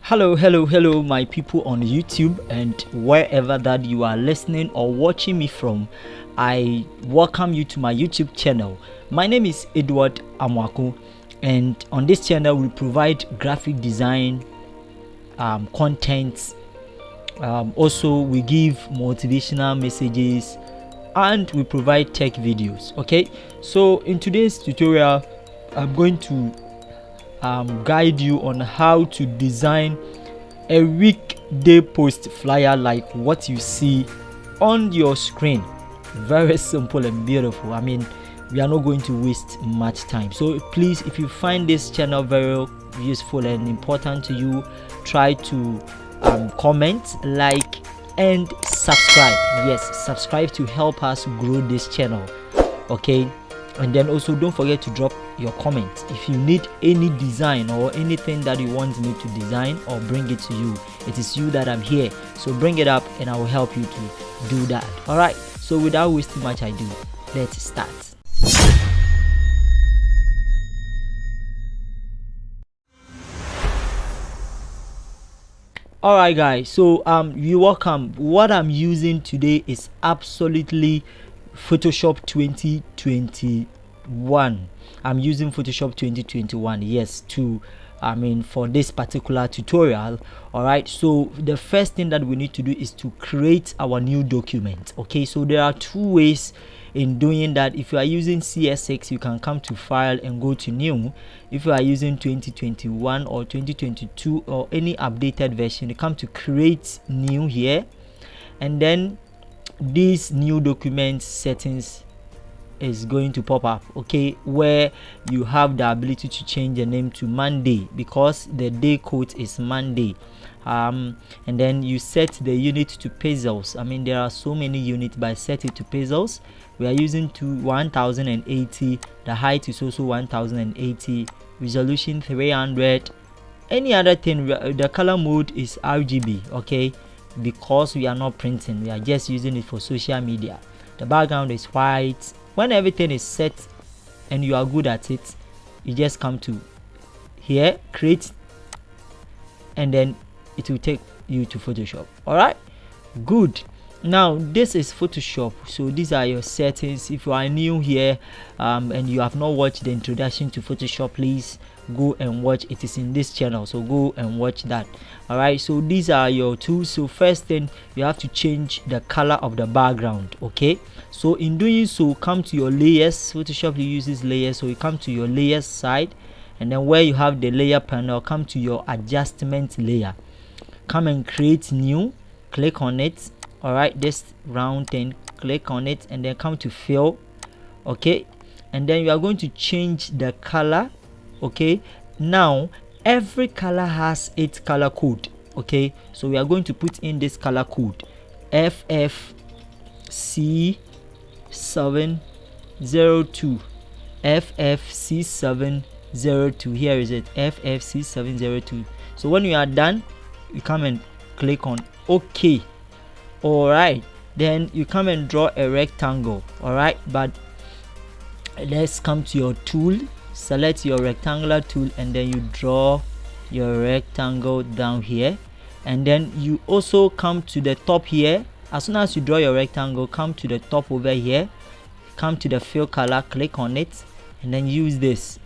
Hello, my people on YouTube and wherever that you are listening or watching me from. I welcome you to my YouTube channel. My name is Edward Amwako, and on this channel we provide graphic design content. Also, we give motivational messages and we provide tech videos. Okay, so in today's tutorial, I'm going to guide you on how to design a weekday post flyer like what you see on your screen. Very simple and beautiful. I mean, we are not going to waste much time. So please, if you find this channel very useful and important to you, try to comment, like, and subscribe. Yes, subscribe to help us grow this channel. Okay, and then also don't forget to drop your comment if you need any design or anything that you want me to design or bring it to you. It is you that I'm here, so bring it up and I will help you to do that. All right, so without wasting much ado, let's start. All right guys, so you're welcome. What I'm using today is absolutely Photoshop 2021. I'm using Photoshop 2021, yes, for this particular tutorial. All right, so the first thing that we need to do is to create our new document. Okay, so there are two ways in doing that. If you are using CS6, you can come to file and go to new. If you are using 2021 or 2022 or any updated version, you come to create new here, and then this new document settings is going to pop up, okay, where you have the ability to change the name to Monday because the day code is Monday. And then you set the unit to pixels. I mean, there are so many units, but set it to pixels. We are using to 1080. The height is also 1080, resolution 300. Any other thing, the color mode is RGB, okay, because we are not printing, we are just using it for social media. The background is white. When everything is set and you are good at it, you just come to here, create, and then it will take you to Photoshop. All right, good. Now this is Photoshop, so these are your settings. If you are new here and you have not watched the introduction to Photoshop, please go and watch. It is in this channel, so go and watch that. All right, so these are your tools. So first thing, you have to change the color of the background. Okay, so in doing so, come to your layers. Photoshop uses layers, so you come to your layers side, and then where you have the layer panel, come to your adjustment layer, come and create new, click on it. All right, this round thing, click on it, and then come to fill. Okay, and then you are going to change the color. Okay, now every color has its color code. Okay, so we are going to put in this color code FFC702. FFC702. Here is it, FFC702. So when you are done, you come and click on OK. All right, then you come and draw a rectangle. All right, but let's come to your tool, select your rectangular tool, and then you draw your rectangle down here, and then you also come to the top here. As soon as you draw your rectangle, come to the top over here, come to the fill color, click on it, and then use this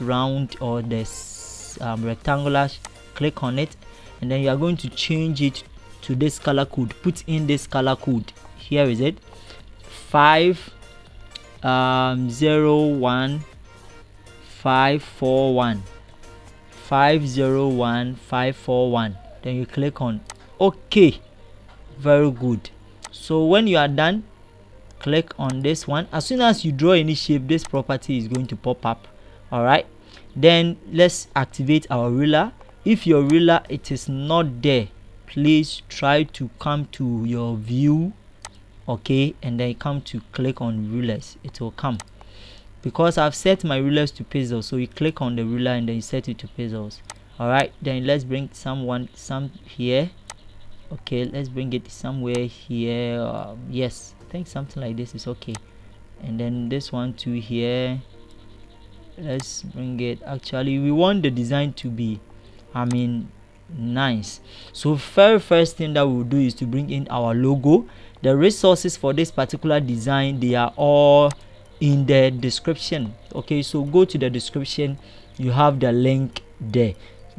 round or this rectangular, click on it, and then you are going to change it to this color code. Put in this color code. Here is it, 501541 501541. Then you click on OK. Very good. So when you are done, click on this one. As soon as you draw any shape, this property is going to pop up. All right, then let's activate our ruler. If your ruler it is not there, please try to come to your view, okay, and then come to click on rulers. It will come, because I've set my rulers to pixels, so you click on the ruler and then you set it to pixels. All right, then let's bring some here. Okay, let's bring it somewhere here. Yes, I think something like this is okay. And then this one too here, let's bring it. Actually, we want the design to be, Nice. So very first thing that we'll do is to bring in our logo. The resources for this particular design, they are all in the description. Okay, so go to the description, you have the link there.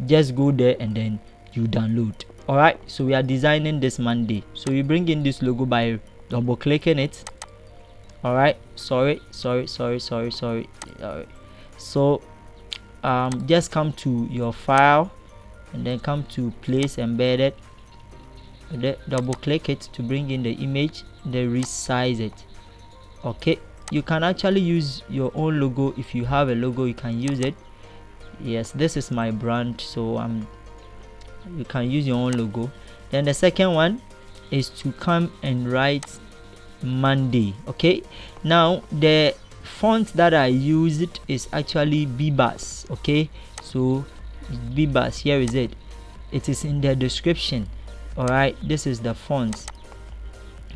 Just go there and then you download. All right, so we are designing this Monday, so you bring in this logo by double clicking it. All right, sorry. So just come to your file and then come to place embedded, double click it to bring in the image, then resize it. Okay, you can actually use your own logo. If you have a logo, you can use it. Yes, this is my brand, so you can use your own logo. Then the second one is to come and write Monday. Okay, now the font that I used is actually Bibas. Okay, so Bibas, here is it is in the description. All right, this is the font.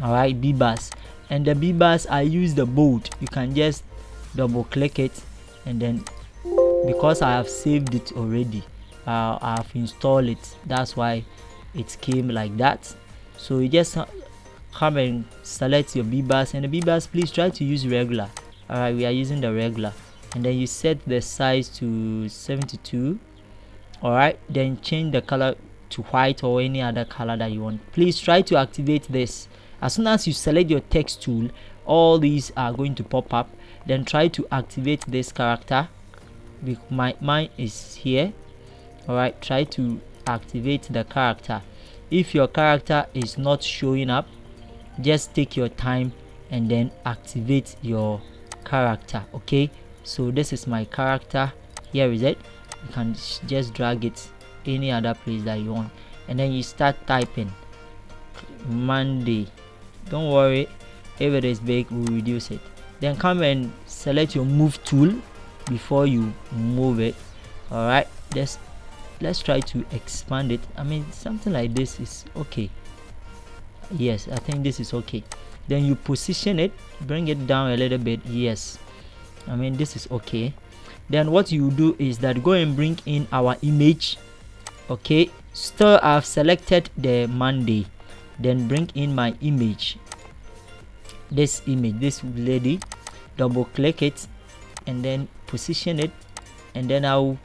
All right, Bibas, and the Bibas I use the bold. You can just double click it, and then because I have saved it already, I have installed it, that's why it came like that. So you just come and select your Bibas, and the Bibas, please try to use regular. All right, we are using the regular, and then you set the size to 72. all right, then change the color to white or any other color that you want. Please try to activate this. As soon as you select your text tool, all these are going to pop up. Then try to activate this character. Mine is here. All right, try to activate the character. If your character is not showing up, just take your time and then activate your character. Okay, so this is my character. Here is it. You can just drag it any other place that you want, and then you start typing Monday. Don't worry, if it is big, we'll reduce it. Then come and select your move tool before you move it. All right, let's try to expand it. I mean, something like this is okay. Yes, I think this is okay. Then you position it, bring it down a little bit. Yes, I mean, this is okay. Then what you do is that go and bring in our image. Okay, still I've selected the Monday, then bring in my image, this image, this lady, double click it and then position it, and then I'll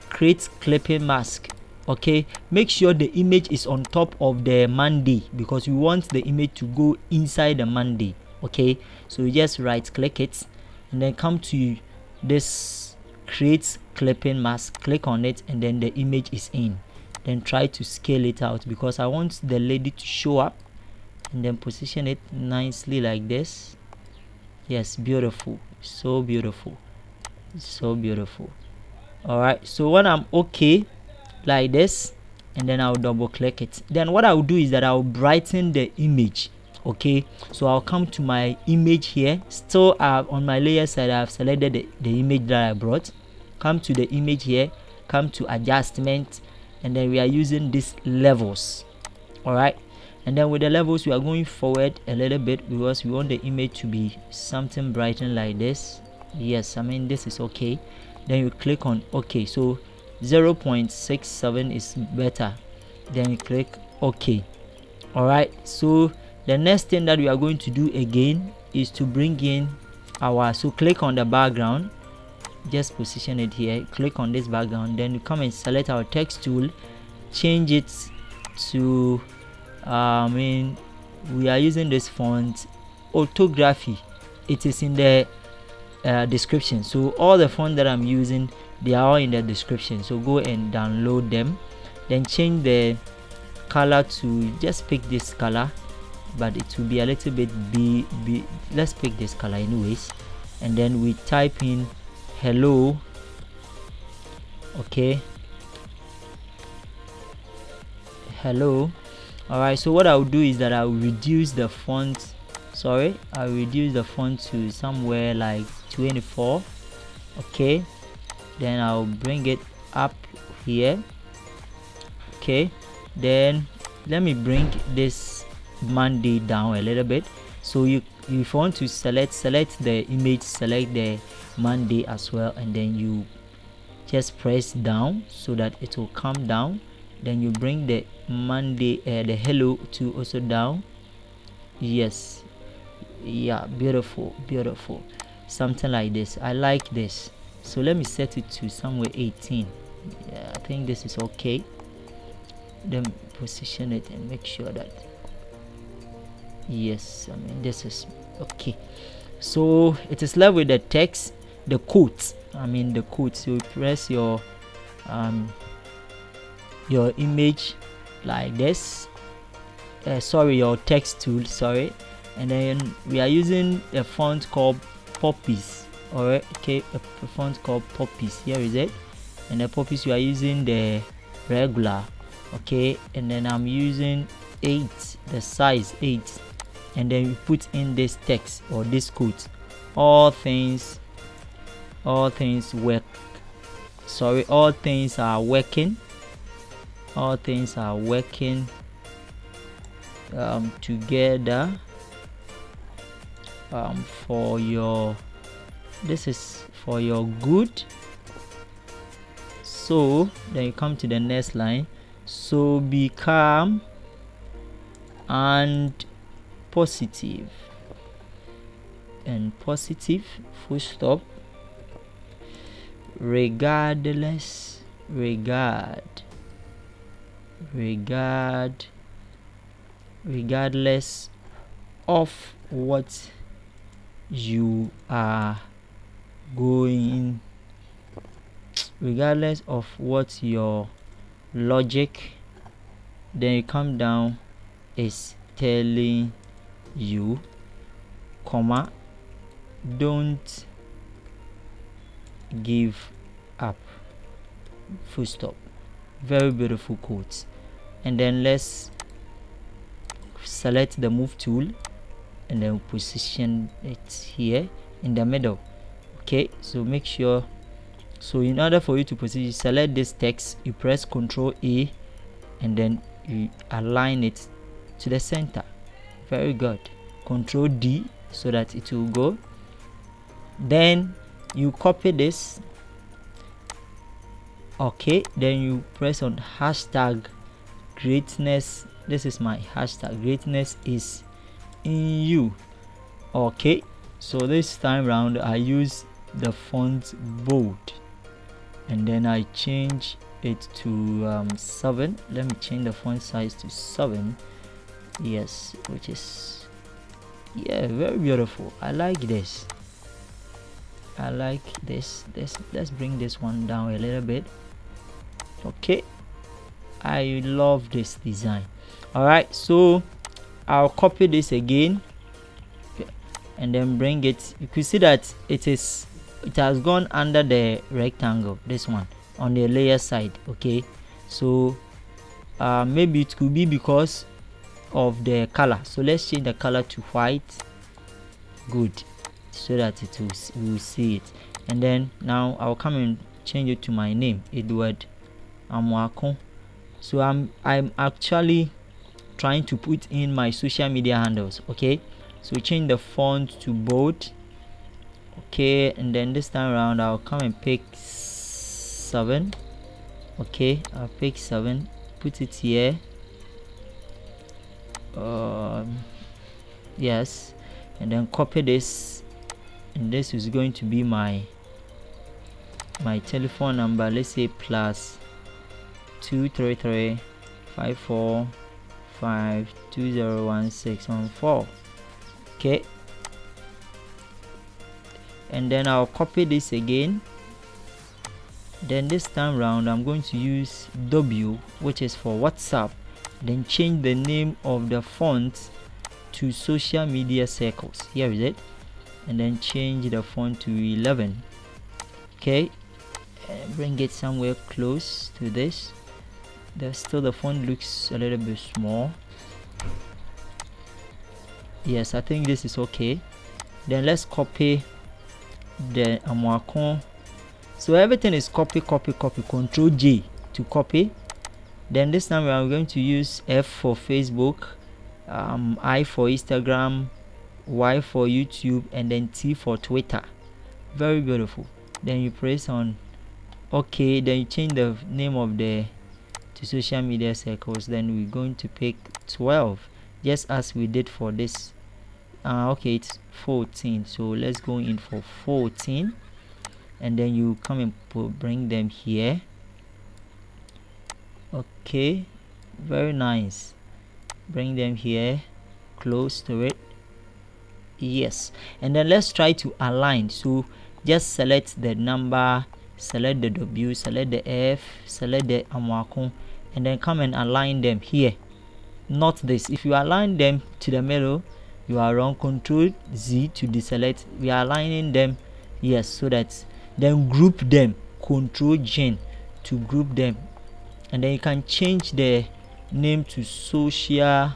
create clipping mask. Okay, make sure the image is on top of the Monday because we want the image to go inside the Monday. Okay, so you just right click it and then come to this create clipping mask, click on it, and then the image is in. Then try to scale it out because I want the lady to show up, and then position it nicely like this. Yes, beautiful, so beautiful, so beautiful. All right, so when I'm okay like this, and then I'll double click it, then what I'll do is that I'll brighten the image. Okay, so I'll come to my image here. Still on my layer side, I've selected the image that I brought. Come to the image here, come to adjustment, and then we are using these levels. All right, and then with the levels we are going forward a little bit because we want the image to be something brightened like this. Yes, I mean, this is okay. Then you click on OK. So 0.67 is better. Then you click OK. All right, so the next thing that we are going to do again is to bring in our, so click on the background, just position it here, click on this background, then you come and select our text tool, change it to we are using this font orthography. It is in the description, so all the font that I'm using, they are all in the description, so go and download them. Then change the color to, just pick this color, but it will be a little bit let's pick this color anyways, and then we type in hello. Okay, hello. All right, so what I'll do is that I'll reduce the font, I'll reduce the font to somewhere like 24. Okay, then I'll bring it up here. Okay, then let me bring this Monday down a little bit. So if you want to select the image, select the Monday as well, and then you just press down so that it will come down, then you bring the Monday the hello to also down. Yes, yeah, beautiful, beautiful, something like this. I like this. So let me set it to somewhere 18. Yeah, I think this is okay. Then position it and make sure that, yes, I mean this is okay. So it is left with the text, the quote, I mean the quote. So you press your image like this, sorry, your text tool, sorry, and then we are using a font called Poppies. Alright, okay, a font called Poppies. Here is it. And the Poppies, we are using the regular, okay, and then I'm using 8, the size 8, and then we put in this text or this quote: all things work, sorry, all things are working, all things are working together for your, this is for your good. So then you come to the next line. So be calm and positive, and positive, full stop, regardless of what you are going, regardless of what your logic, then you come down, is telling you, comma, don't give up, full stop. Very beautiful quotes. And then let's select the move tool and then position it here in the middle. Okay, so make sure, so in order for you to position, select this text, you press Ctrl A and then you align it to the center. Very good. Ctrl D so that it will go. Then you copy this. Okay, then you press on hashtag greatness. This is my hashtag, greatness is in you. Okay, so this time round I use the font bold, and then I change it to 7. Let me change the font size to 7. Yes, which is, yeah, very beautiful. I like this. I like this. Let's bring this one down a little bit. Okay, I love this design. All right, so I'll copy this again and then bring it. You can see that it has gone under the rectangle, this one on the layer side. Okay, so maybe it could be because of the color. So let's change the color to white. Good, so that it will, we will see it. And then now I'll come and change it to my name, Edward Amwako. So I'm actually trying to put in my social media handles. Okay, so change the font to bold. Okay, and then this time around I'll come and pick 7. Okay, I'll pick 7, put it here. Yes, and then copy this, and this is going to be my telephone number. Let's say +233 545 201614. Okay, and then I'll copy this again. Then this time round I'm going to use W, which is for WhatsApp. Then change the name of the font to social media circles. Here is it. And then change the font to 11. Okay, and bring it somewhere close to this. Still the font looks a little bit small. Yes, I think this is okay. Then let's copy the Amwakon. So everything is copy. Ctrl J to copy. Then this time we are going to use F for Facebook, I for Instagram, Y for YouTube, and then T for Twitter. Very beautiful. Then you press on OK. Then you change the name of the to social media circles, then we're going to pick 12, just as we did for this. Okay, it's 14, so let's go in for 14, and then you come and bring them here. Okay, very nice. Bring them here, close to it. Yes, and then let's try to align. So just select the number, select the W, select the F, select the Amwako, and then come and align them here. Not this. If you align them to the middle, you are wrong. Control Z to deselect. We are aligning them, yes, so that then group them. Control G to group them, and then you can change the name to social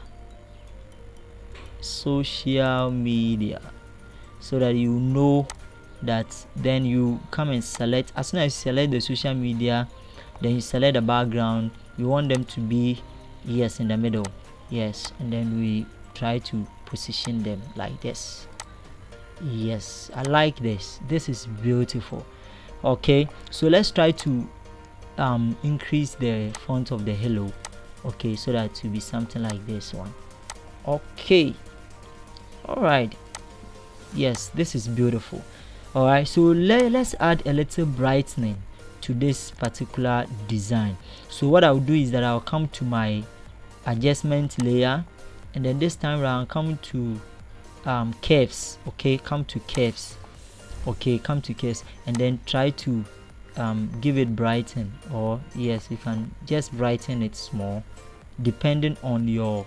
media, so that you know that. Then you come and select. As soon as you select the social media, then you select the background. You want them to be, yes, in the middle, yes, and then we try to position them like this. Yes, I like this. This is beautiful. Okay, so let's try to increase the font of the hello. Okay, so that to be something like this one. Okay, all right. Yes, this is beautiful. All right, so let's add a little brightening to this particular design. So what I'll do is that I'll come to my adjustment layer, and then this time around come to curves. Okay, come to curves. Okay, come to curves, and then try to give it brighten, or yes, you can just brighten it small depending on your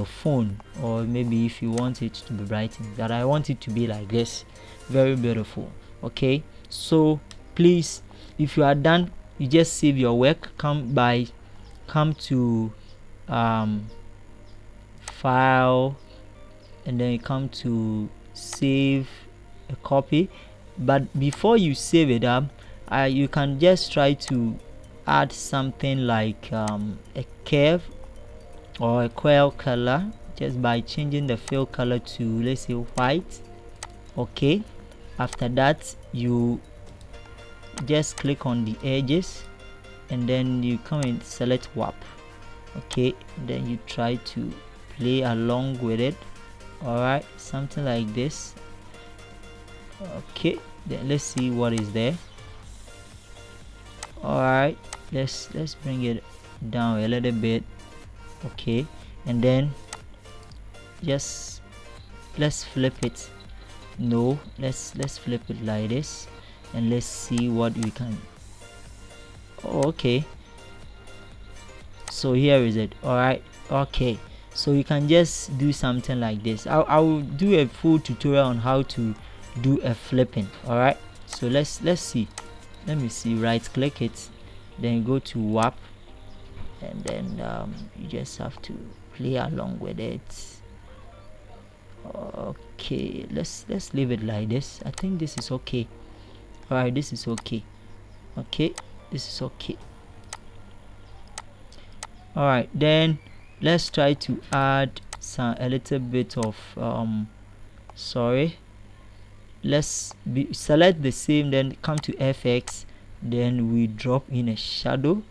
phone, or maybe if you want it to be brightened. That I want it to be like this. Very beautiful. Okay, so please, if you are done, you just save your work. Come to file, and then you come to save a copy. But before you save it up, you can just try to add something like a curve or a quell color, just by changing the fill color to, let's say, white. Okay, after that you just click on the edges, and then you come and select warp. Okay, then you try to play along with it. All right, something like this. Okay, then let's see what is there. All right, let's bring it down a little bit. Okay, and then just let's flip it. No, let's flip it like this, and let's see what we can. Oh, okay, so here is it. All right, okay, so you can just do something like this. I will do a full tutorial on how to do a flipping. All right, so let's see. Let me see. Right click it, then go to warp, and then you just have to play along with it. Okay, let's leave it like this. I think this is okay. All right, this is okay. Okay, this is okay. All right, then let's try to add a little bit of let's select the same, then come to FX, then we drop in a shadow.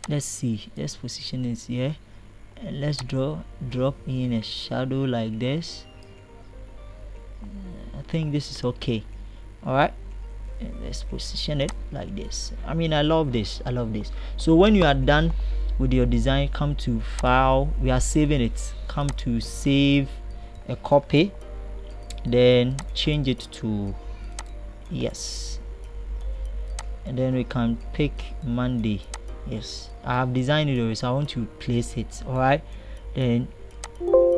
Let's see, let's position it here, and let's drop in a shadow like this. I think this is okay. All right, and let's position it like this. I mean, I love this. So when you are done with your design, come to file. We are saving it. Come to save a copy, then change it to yes, and then we can pick Monday. Yes, I have designed it already, so I want to place it. All right, then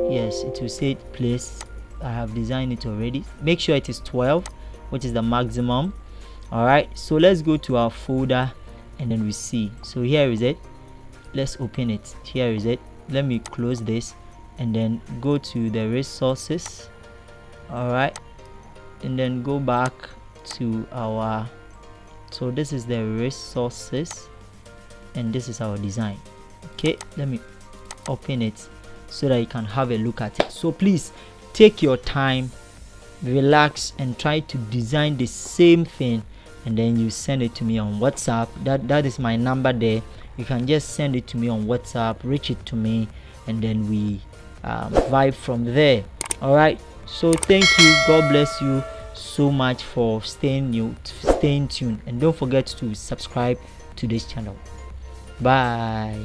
yes, it will say place. I have designed it already. Make sure it is 12, which is the maximum. All right, so let's go to our folder, and then we see. So here is it. Let's open it. Here is it. Let me close this, and then go to the resources. All right, and then go back to our, so this is the resources, and this is our design. Okay, let me open it so that you can have a look at it. So please take your time, relax, and try to design the same thing, and then you send it to me on WhatsApp. That is my number there. you can just send it to me on WhatsApp, reach it to me, and then we vibe from there. All right, so thank you, God bless you so much for staying tuned, and don't forget to subscribe to this channel. Bye.